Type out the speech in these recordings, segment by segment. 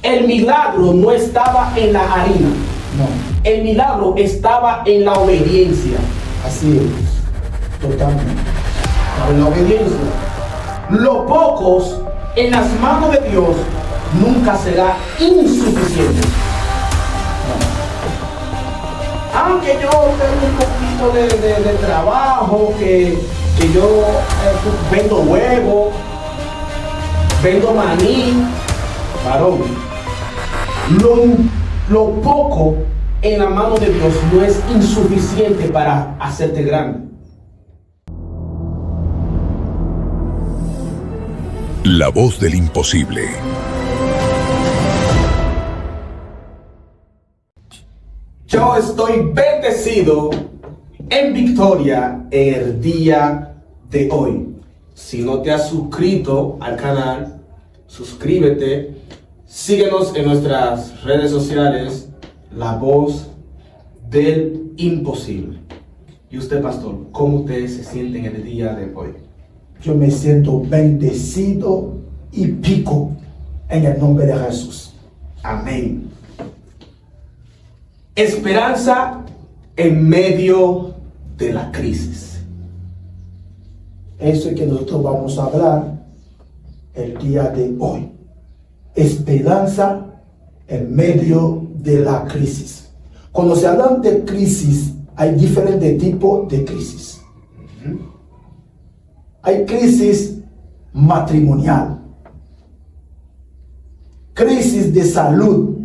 El milagro no estaba en la harina. No, El milagro estaba en la obediencia. así es, totalmente. En la obediencia. Los pocos en las manos de Dios nunca será insuficiente. Aunque yo tengo un poquito de trabajo, que yo vendo huevo, vendo maní, varón. Lo poco en la mano de Dios no es insuficiente para hacerte grande. La voz del imposible. Yo estoy bendecido en victoria en el día de hoy. Si no te has suscrito al canal, suscríbete. Síguenos en nuestras redes sociales, La Voz del Imposible. Y usted, pastor, ¿cómo usted se siente en el día de hoy? Yo me siento bendecido y pico en el nombre de Jesús. Amén. Esperanza en medio de la crisis. Eso es que nosotros vamos a hablar el día de hoy. Esperanza en medio de la crisis. Cuando se habla de crisis, hay diferentes tipos de crisis. Hay crisis matrimonial, crisis de salud,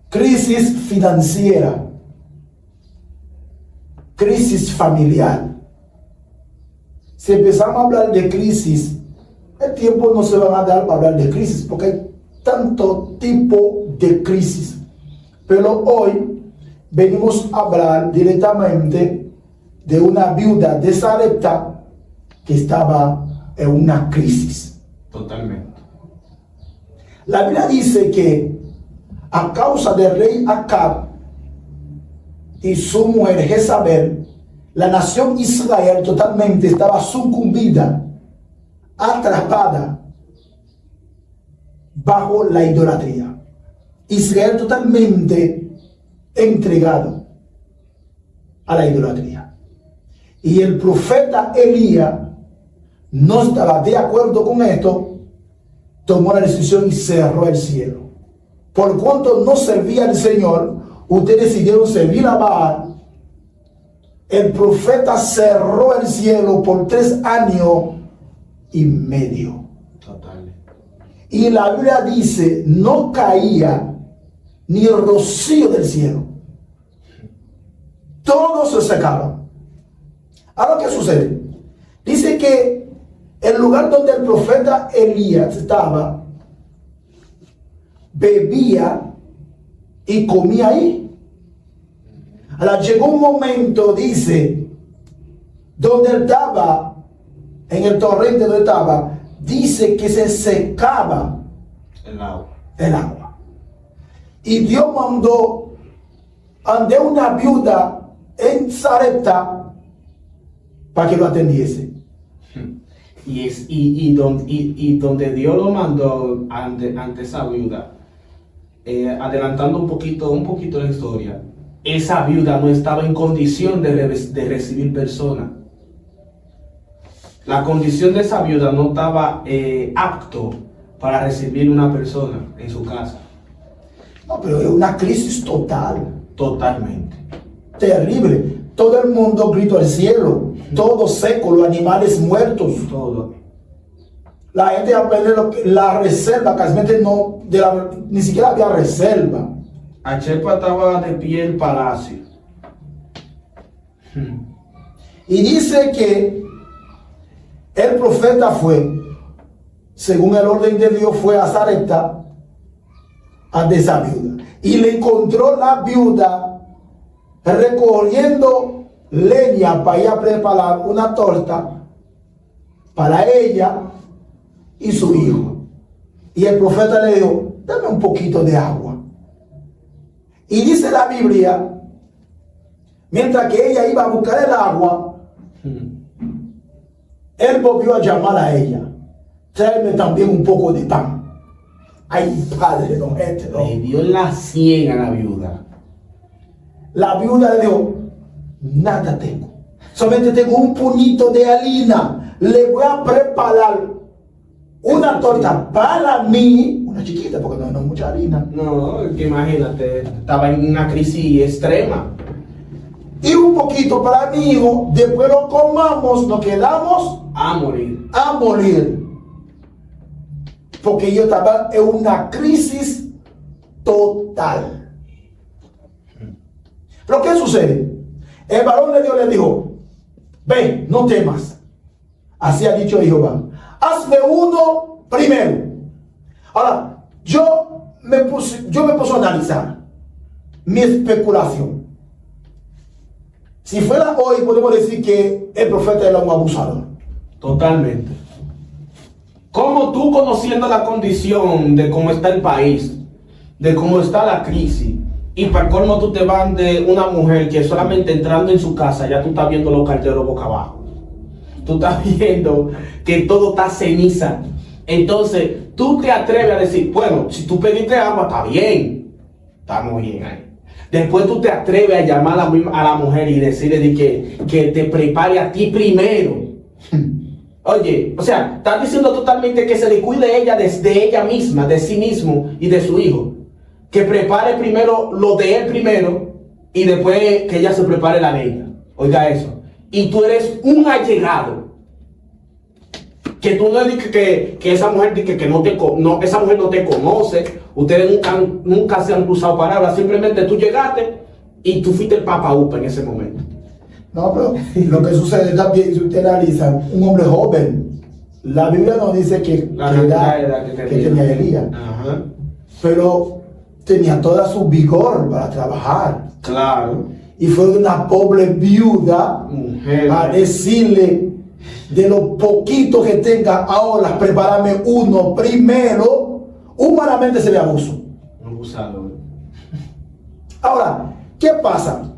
crisis financiera, crisis familiar. Si empezamos a hablar de crisis, el tiempo no se va a dar para hablar de crisis, porque hay tanto tipo de crisis. Pero hoy venimos a hablar directamente de una viuda de Sarepta que estaba en una crisis. Totalmente. La Biblia dice que a causa del rey Acab y su mujer Jezabel, la nación Israel totalmente estaba sucumbida, atrapada bajo la idolatría. Israel totalmente entregado a la idolatría. Y el profeta Elías no estaba de acuerdo con esto, tomó la decisión y cerró el cielo. Por cuanto no servía al Señor, ustedes decidieron servir a Baal. El profeta cerró el cielo por 3 años y medio. Total. Y la Biblia dice, no caía ni rocío del cielo. Todo se secaba. Ahora, ¿qué sucede? Dice que el lugar donde el profeta Elías estaba, bebía y comía ahí. Ahora llegó un momento, dice, donde él estaba, en el torrente donde estaba, dice que se secaba El agua. el agua. Y Dios mandó ante una viuda en Sarepta para que lo atendiese. Y donde Dios lo mandó ante esa viuda, adelantando un poquito la historia, esa viuda no estaba en condición de recibir personas. La condición de esa viuda no estaba apto para recibir una persona en su casa. No, pero es una crisis total, Totalmente. terrible. Todo el mundo gritó al cielo, todo seco, los animales muertos. Todo. La gente aprende la reserva, casi no, ni siquiera había reserva. A Chepa estaba de pie el palacio. Y dice que el profeta fue, según el orden de Dios, fue a Sarepta a esa viuda. Y le encontró la viuda recogiendo leña para ir a preparar una torta para ella y su hijo. Y el profeta le dijo, dame un poquito de agua. Y dice la Biblia, mientras que ella iba a buscar el agua, él volvió a llamar a ella, tráeme también un poco de pan. Ay, padre, no, no. Le dio la 100 a la viuda. La viuda le dijo, nada tengo. Solamente tengo un puñito de harina. Le voy a preparar una torta para mí, una chiquita, porque no es mucha harina. No, que imagínate, estaba en una crisis extrema. Y un poquito para mi hijo, después lo comamos, nos quedamos A morir. a morir. Porque yo estaba en una crisis total. Pero ¿qué sucede? El varón de Dios le dijo, ve, no temas. Así ha dicho Jehová. Hazme uno primero. Ahora, yo me puse a analizar mi especulación. Si fuera hoy, podemos decir que el profeta era un abusador. Totalmente. ¿Cómo tú, conociendo la condición de cómo está el país, de cómo está la crisis, y para colmo tú te vas de una mujer que solamente entrando en su casa ya tú estás viendo los calderos boca abajo? Tú estás viendo que todo está ceniza. Entonces tú te atreves a decir, bueno, si tú pediste agua, está bien, estamos bien ahí. Después tú te atreves a llamar a la mujer y decirle que te prepare a ti primero. Oye, o sea, estás diciendo totalmente que se le cuide ella desde ella misma, de sí mismo y de su hijo. Que prepare primero lo de él primero y después que ella se prepare la de ella. Oiga eso. Y tú eres un allegado. Que tú no dices que esa mujer dice que esa mujer no te conoce. Ustedes nunca se han cruzado palabras. Simplemente tú llegaste y tú fuiste el papa upa en ese momento. No, pero lo que sucede también, si usted analiza, un hombre joven, la Biblia nos dice que tenía Elías. Ajá. Pero tenía toda su vigor para trabajar. Claro. Y fue una pobre viuda Mujer. a decirle, de lo poquito que tenga ahora, prepárame uno primero. Humanamente se ve abuso. Abusado. Ahora, ¿qué pasa?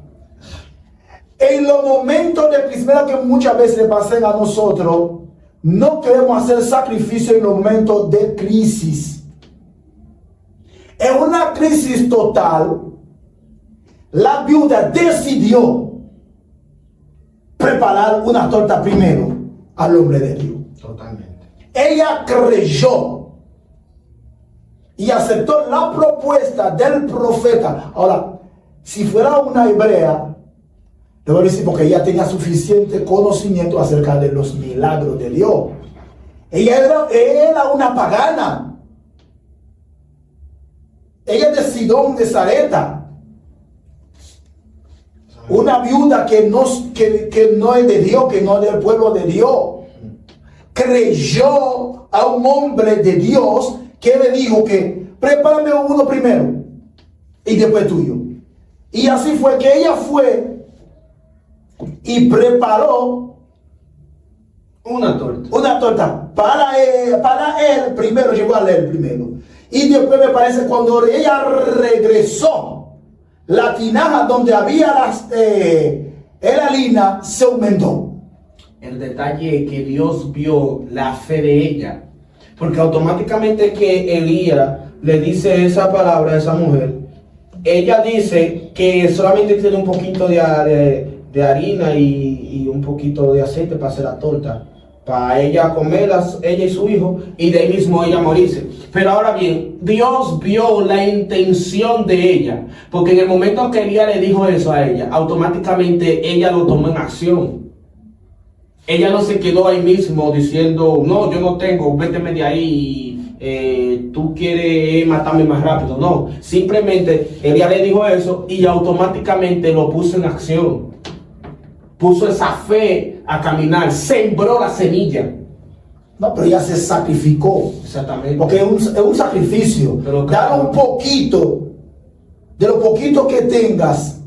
En los momentos de primero que muchas veces le pasan a nosotros, no queremos hacer sacrificio en los momentos de crisis. En una crisis total, la viuda decidió preparar una torta primero al hombre de Dios. Totalmente. Ella creyó y aceptó la propuesta del profeta. Ahora, si fuera una hebrea, le voy a decir porque ella tenía suficiente conocimiento acerca de los milagros de Dios. Ella era una pagana. Ella es de Sidón, de Sareta. Una viuda que no es de Dios, que no es del pueblo de Dios. Creyó a un hombre de Dios que le dijo que prepárame uno primero y después tuyo. Y así fue que ella fue y preparó una torta para él primero, llegó a él primero. Y después me parece cuando ella regresó, la tinaja donde había la harina se aumentó. El detalle es que Dios vio la fe de ella, porque automáticamente que Elías le dice esa palabra a esa mujer, ella dice que solamente tiene un poquito de harina y un poquito de aceite para hacer la torta, para ella comerlas, ella y su hijo, y de ahí mismo ella morirse. Pero ahora bien, Dios vio la intención de ella, porque en el momento que Elías le dijo eso a ella, automáticamente ella lo tomó en acción. Ella no se quedó ahí mismo diciendo, no, yo no tengo, véteme de ahí, tú quieres matarme más rápido. No, simplemente Elías le dijo eso y automáticamente lo puso en acción. Puso esa fe a caminar, sembró la semilla. No, pero ella se sacrificó. Exactamente. Porque es un sacrificio. Pero claro, dar un poquito, de lo poquito que tengas,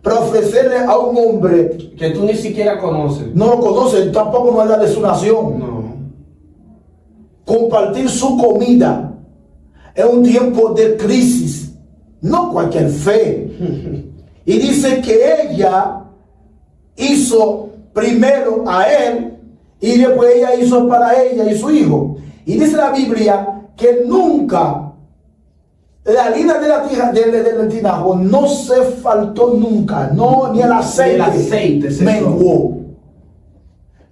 para ofrecerle a un hombre que tú ni siquiera conoces. No lo conoces, tampoco no es la de su nación. No. Compartir su comida en un tiempo de crisis, no cualquier fe. Y dice que ella hizo primero a él y después ella hizo para ella y su hijo. Y dice la Biblia que nunca la harina de la tija del tinajo no se faltó nunca, no, ni el aceite se menguó.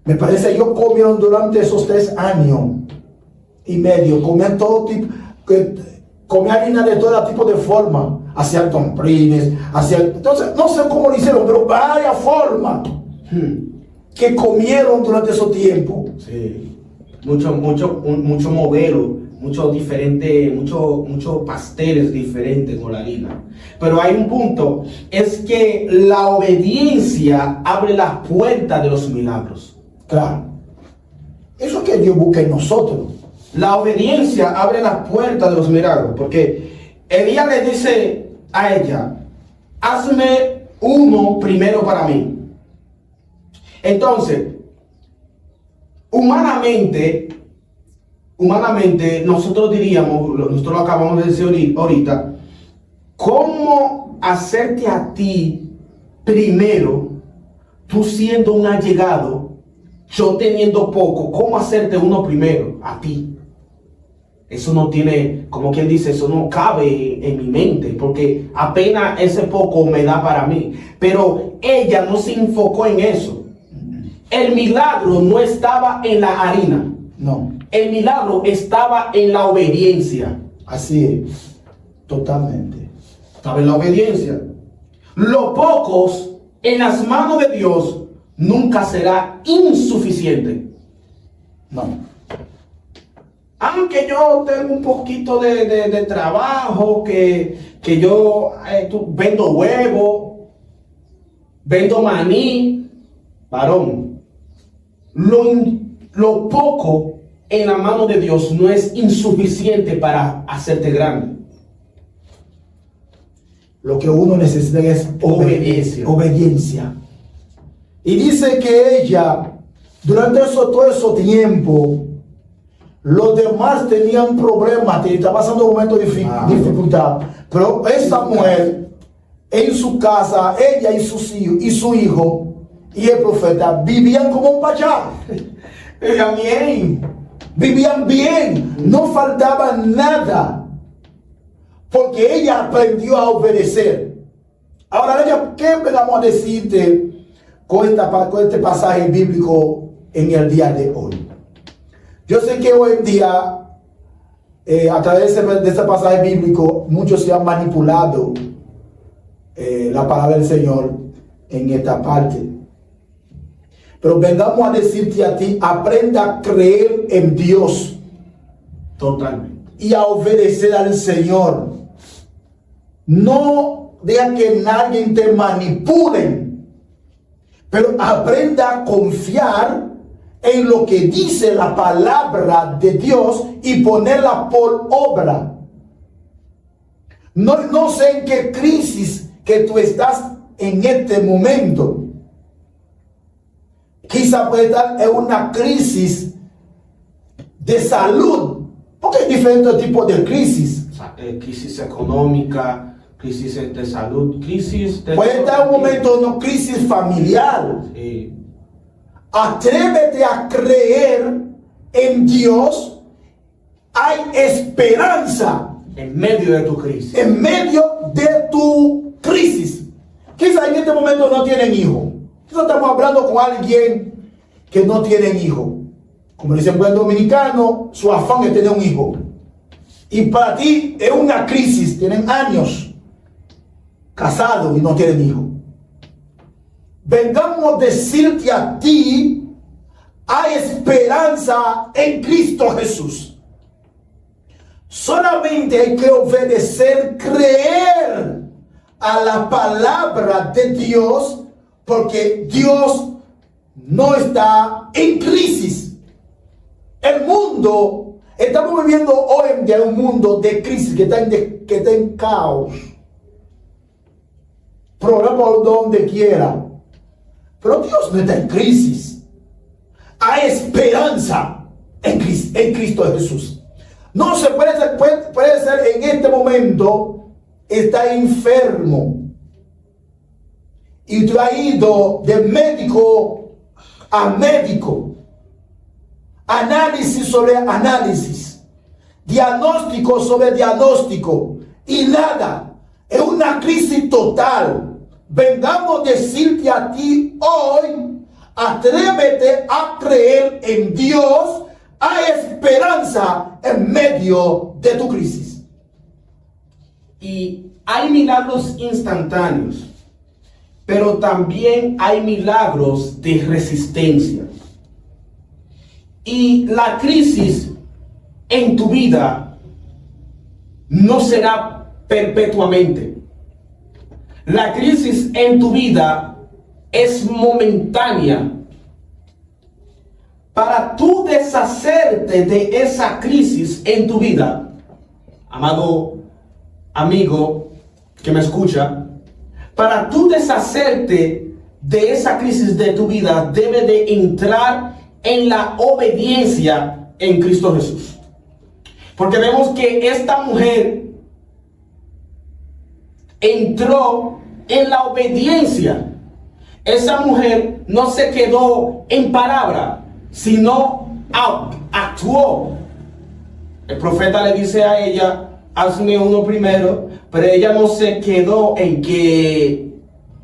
Me parece ellos comieron durante esos 3 años y medio, comían todo tipo, comían harina de todo tipo de forma, hacían tomprines, entonces no sé cómo lo hicieron, pero varias formas que comieron durante esos tiempos. Sí, mucho modelo, muchos pasteles diferentes con la harina. Pero hay un punto, es que la obediencia abre las puertas de los milagros. Claro, eso es que Dios busca en nosotros. La obediencia abre las puertas de los milagros, porque Elías le dice a ella, hazme uno primero para mí. Entonces, humanamente, nosotros diríamos, nosotros lo acabamos de decir ahorita, ¿cómo hacerte a ti primero, tú siendo un allegado, yo teniendo poco, cómo hacerte uno primero a ti? Eso no tiene, como quien dice, eso no cabe en mi mente, porque apenas ese poco me da para mí. Pero ella no se enfocó en eso. El milagro no estaba en la harina. No. El milagro estaba en la obediencia. Así es, totalmente. Estaba en la obediencia. Los pocos en las manos de Dios nunca será insuficiente. No. Aunque yo tengo un poquito de trabajo, que yo vendo huevo, vendo maní, varón, lo poco en la mano de Dios no es insuficiente para hacerte grande. Lo que uno necesita es obediencia. Y dice que ella, durante todo ese tiempo, los demás tenían problemas, estaban pasando un momento de dificultad. Pero esa mujer, en su casa, ella y su hijo y el profeta vivían como un pachá. Vivían bien, no faltaba nada, porque ella aprendió a obedecer. Ahora, ¿qué vamos a decirte con este pasaje bíblico en el día de hoy? Yo sé que hoy en día, a través de este pasaje bíblico, muchos se han manipulado la palabra del Señor en esta parte. Pero vengamos a decirte a ti, aprenda a creer en Dios. Totalmente. Y a obedecer al Señor. No deja que nadie te manipule, pero aprenda a confiar en lo que dice la palabra de Dios y ponerla por obra. No sé en qué crisis que tú estás en este momento. Quizá puede estar en una crisis de salud, porque hay diferentes tipos de crisis. Crisis económica, crisis de salud, crisis de... Puede estar en un momento de una crisis familiar. Sí. Atrévete a creer en Dios. Hay esperanza En medio de tu crisis. en medio de tu crisis. Quizá en este momento no tienen hijo. Quizá estamos hablando con alguien que no tiene hijo. Como dice el buen dominicano, su afán es tener un hijo. Y para ti es una crisis. Tienen años casados y no tienen hijo. Vengamos a decirte a ti, hay esperanza en Cristo Jesús. Solamente hay que obedecer, creer a la palabra de Dios, porque Dios no está en crisis. El mundo, estamos viviendo hoy en día un mundo de crisis que está en caos. Problema por donde quiera. Pero Dios no está en crisis. Hay esperanza en Cristo Jesús. No se puede ser en este momento, está enfermo. Y tú has ido de médico a médico. Análisis sobre análisis. diagnóstico sobre diagnóstico y nada. Es una crisis total. Vengamos a decirte a ti hoy, atrévete a creer en Dios. Hay esperanza en medio de tu crisis. Y hay milagros instantáneos, pero también hay milagros de resistencia. Y la crisis en tu vida no será perpetuamente. La crisis en tu vida es momentánea. Para tú deshacerte de esa crisis en tu vida, amado amigo que me escucha, para tú deshacerte de esa crisis de tu vida, debe de entrar en la obediencia en Cristo Jesús. Porque vemos que esta mujer entró en la obediencia. Esa mujer no se quedó en palabra, sino actuó. El profeta le dice a ella, hazme uno primero, pero ella no se quedó en que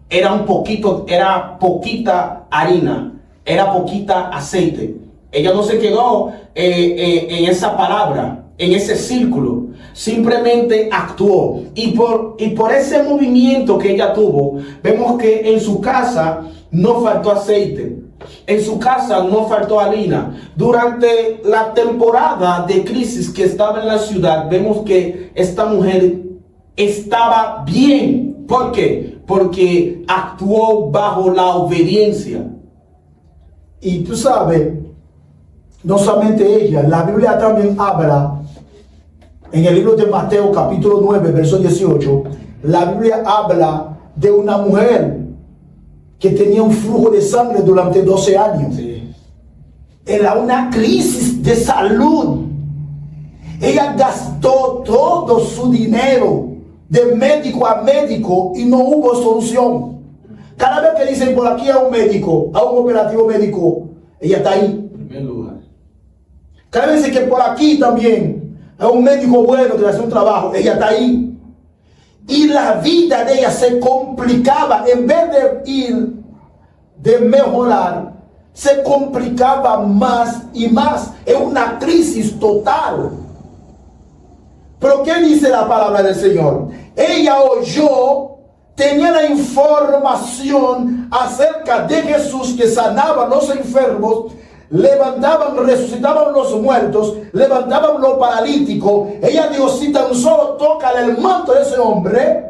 era poquita harina, era poquita aceite. Ella no se quedó en esa palabra, en ese círculo. Simplemente actuó. Y por ese movimiento que ella tuvo, vemos que en su casa no faltó aceite. En su casa no faltó harina. Durante la temporada de crisis que estaba en la ciudad, vemos que esta mujer estaba bien. ¿Por qué? Porque actuó bajo la obediencia. Y tú sabes, no solamente ella, la Biblia también habla, en el libro de Mateo capítulo 9, verso 18, la Biblia habla de una mujer que tenía un flujo de sangre durante 12 años. Sí. Era una crisis de salud. Ella gastó todo su dinero de médico a médico y no hubo solución. Cada vez que dicen por aquí a un médico, a un operativo médico, ella está ahí. En primer lugar. Cada vez que por aquí también a un médico bueno que le hace un trabajo, ella está ahí. Y la vida de ella se complicaba. En vez de mejorar, se complicaba más y más. Es una crisis total. Pero ¿qué dice la palabra del Señor? Ella oyó, tenía la información acerca de Jesús que sanaba a los enfermos, levantaban, resucitaban los muertos, levantaban los paralíticos. Ella dijo, si tan solo toca el manto de ese hombre,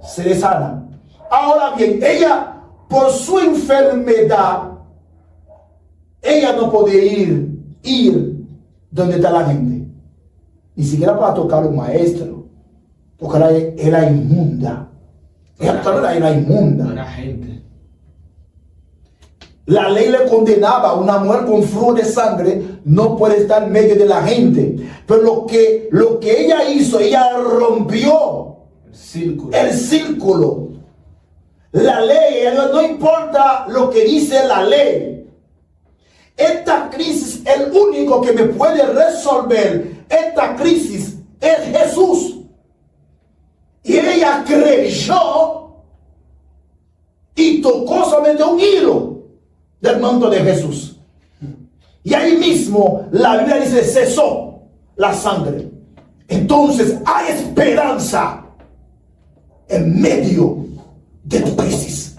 se le sana. Ahora bien, ella, por su enfermedad, ella no podía ir donde está la gente. Ni siquiera para tocar a un maestro, porque era inmunda. Ella era inmunda. No era gente. La ley le condenaba a una mujer con flujo de sangre, no puede estar en medio de la gente. Pero lo que ella hizo, ella rompió el círculo. La ley, no importa lo que dice la ley. Esta crisis, el único que me puede resolver esta crisis es Jesús. Y ella creyó y tocó solamente un hilo del manto de Jesús. Y ahí mismo la Biblia dice, cesó la sangre. Entonces hay esperanza en medio de tu crisis.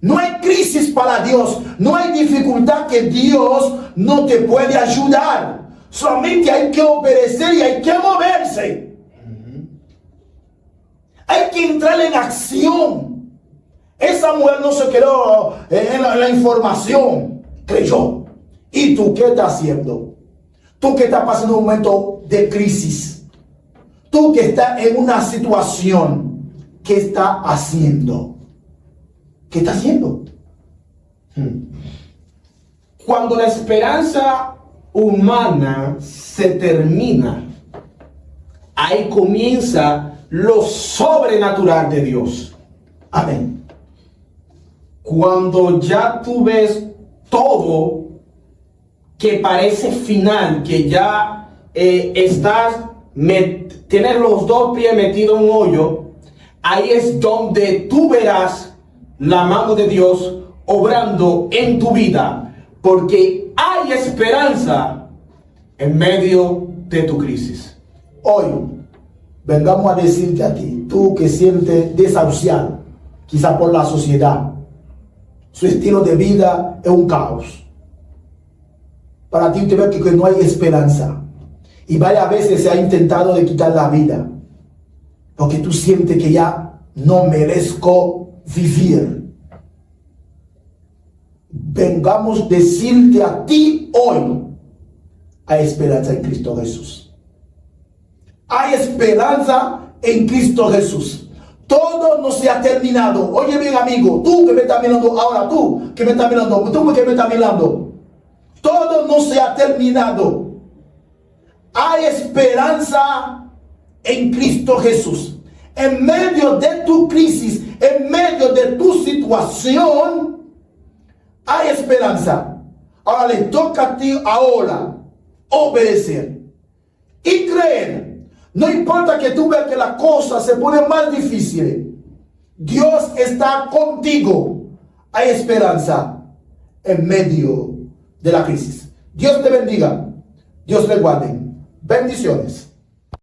No hay crisis para Dios. No hay dificultad que Dios no te puede ayudar. Solamente hay que obedecer y hay que moverse. Hay que entrar en acción. Esa mujer no se quedó en la información, creyó. ¿Y tú qué estás haciendo? Tú que estás pasando un momento de crisis. Tú que estás en una situación, ¿qué estás haciendo? ¿Qué estás haciendo? Cuando la esperanza humana se termina, ahí comienza lo sobrenatural de Dios. Amén. Cuando ya tú ves todo que parece final, que ya tienes los dos pies metidos en un hoyo, ahí es donde tú verás la mano de Dios obrando en tu vida, porque hay esperanza en medio de tu crisis. Hoy vengamos a decirte a ti, tú que sientes desahuciado, quizá por la sociedad, su estilo de vida es un caos. Para ti, te ves que no hay esperanza. Y varias veces se ha intentado de quitar la vida, porque tú sientes que ya no merezco vivir. Vengamos a decirte a ti hoy, hay esperanza en Cristo Jesús. Hay esperanza en Cristo Jesús. Todo no se ha terminado. Oye bien, amigo, tú que me estás mirando ahora, tú que me estás mirando, tú que me estás mirando, todo no se ha terminado. Hay esperanza en Cristo Jesús. En medio de tu crisis, en medio de tu situación, hay esperanza. Ahora le toca a ti ahora obedecer y creer. No importa que tú veas que la cosa se pone más difícil, Dios está contigo. Hay esperanza en medio de la crisis. Dios te bendiga. Dios le guarde. Bendiciones.